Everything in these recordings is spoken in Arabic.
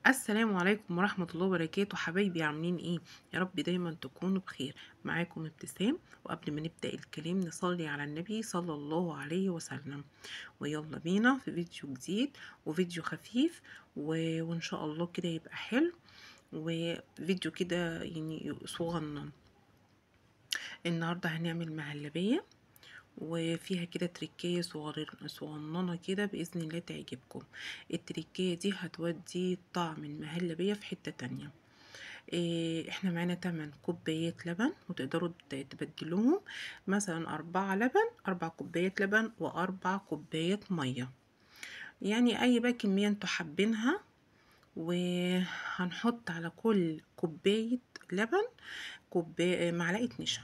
السلام عليكم ورحمة الله وبركاته، حبايبي عاملين ايه؟ يا رب دايما تكونوا بخير. معاكم ابتسام. وقبل ما نبدأ الكلام نصلي على النبي صلى الله عليه وسلم. ويلا بينا في فيديو جديد وفيديو خفيف وان شاء الله كده يبقى حلو. وفيديو كده يعني صغنن. النهاردة هنعمل مهلبية وفيها كده تركية صغننة كده بإذن الله تعجبكم. التركية دي هتودي طعم المهلبية في حتة تانية. احنا معانا 8 كوبايات لبن، وتقدروا تبدلوهم مثلا 4 كوبايات لبن و4 كوبايات مية، يعني اي بقى كمية انتوا حابينها. وهنحط على كل كوباية لبن معلقة نشا.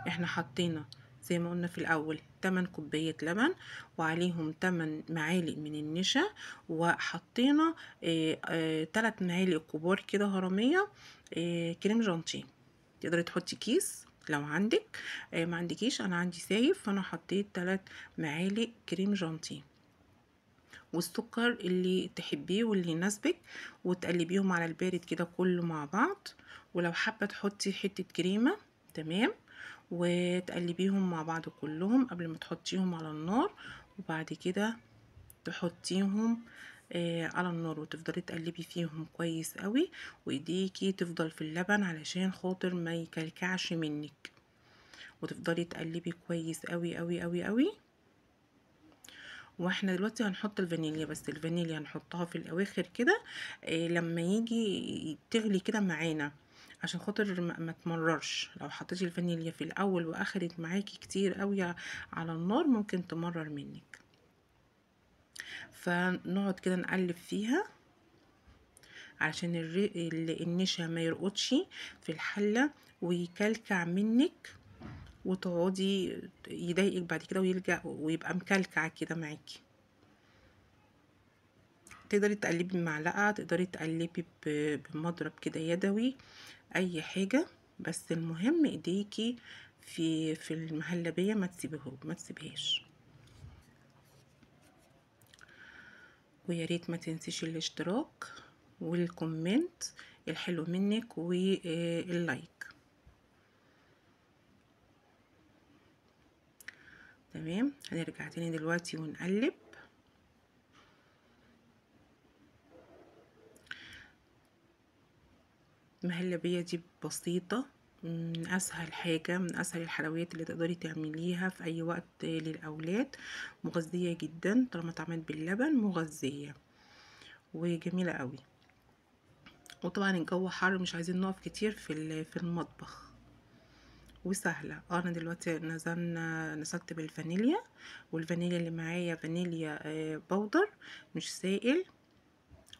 احنا حطينا زي ما قلنا في الاول 8 كوبايات لبن وعليهم 8 معالق من النشا، وحطينا 3 معالق كبار كده هرمية كريم جانتيه. تقدري تحطي كيس لو عندك، ما عندكيش، انا عندي سايب فانا حطيت 3 معالق كريم جانتيه. والسكر اللي تحبيه واللي يناسبك، وتقلبيهم على البارد كده كله مع بعض. ولو حابه تحطي حته كريمه تمام، وتقلبيهم مع بعض كلهم قبل ما تحطيهم على النار. وبعد كده تحطيهم على النار وتفضلي تقلبي فيهم كويس قوي، وايديكي تفضل في اللبن علشان خاطر ما يكلكعش منك، وتفضلي تقلبي كويس قوي قوي قوي قوي. واحنا دلوقتي هنحط الفانيليا، بس الفانيليا هنحطها في الاواخر كده لما يجي تغلي كده معانا، عشان خاطر ما تمررش. لو حطيتي الفانيليا في الاول واخدت معاكي كتير قوي على النار ممكن تمرر منك. فنقعد كده نقلب فيها علشان النشا ما يرقدش في الحلة ويكلكع منك، وتقعدي يضايقك بعد كده ويلجأ ويبقى مكلكع كده معاكي. تقدري تقلبي بمعلقة، تقدري تقلبي بمضرب كده يدوي، اي حاجة، بس المهم ايديكي في المهلبية ما تسيبهاش. ويا ريت ما تنسيش الاشتراك والكومنت الحلو منك واللايك. تمام، هنرجع تاني دلوقتي ونقلب. المهلبية دي بسيطة، من اسهل حاجة، من اسهل الحلويات اللي تقدري تعمليها في اي وقت للاولاد. مغذية جدا طالما اتعملت باللبن، مغذية وجميلة قوي. وطبعا الجو حر مش عايزين نقف كتير في المطبخ، وسهلة. انا دلوقتي نزلت بالفانيليا، والفانيليا اللي معايا فانيليا بودر، مش سائل،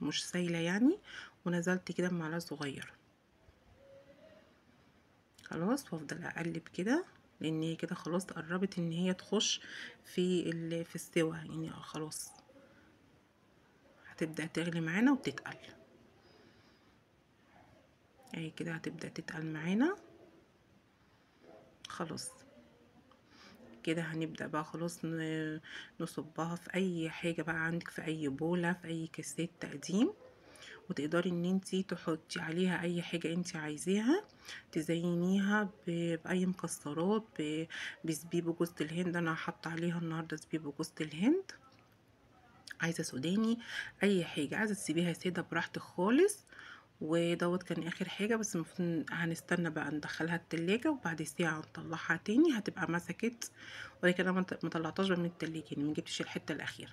مش سايلة يعني. ونزلت كده بمعلقة صغيرة خلاص، وافضل اقلب كده لان هي كده خلاص قربت ان هي تخش في السوا، يعني خلاص هتبدأ تغلي معانا وتتقل. اهي كده هتبدأ تتقل معانا خلاص. كده هنبدأ بقى خلاص نصبها في اي حاجة بقى عندك، في اي بولة، في اي كاسات تقديم. وتقدري ان انتي تحطي عليها اي حاجة انتي عايزاها، تزينيها باي مكسرات، بزبيب وجوز الهند. انا هحط عليها النهاردة زبيب وجوز الهند. عايزة سوداني، اي حاجة عايزة تسيبيها سادة براحتك خالص. ودوت كان اخر حاجة، بس المفروض هنستنى بقى ندخلها التلاجة وبعد ساعة نطلعها تاني هتبقى مسكت. ولكن انا ما طلعتهاش من التلاجة، يعني ما جبتش الحتة الاخيرة.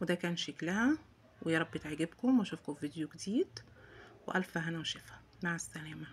وده كان شكلها، ويا رب تعجبكم واشوفكم في فيديو جديد، والف هنا وشفا. مع السلامة.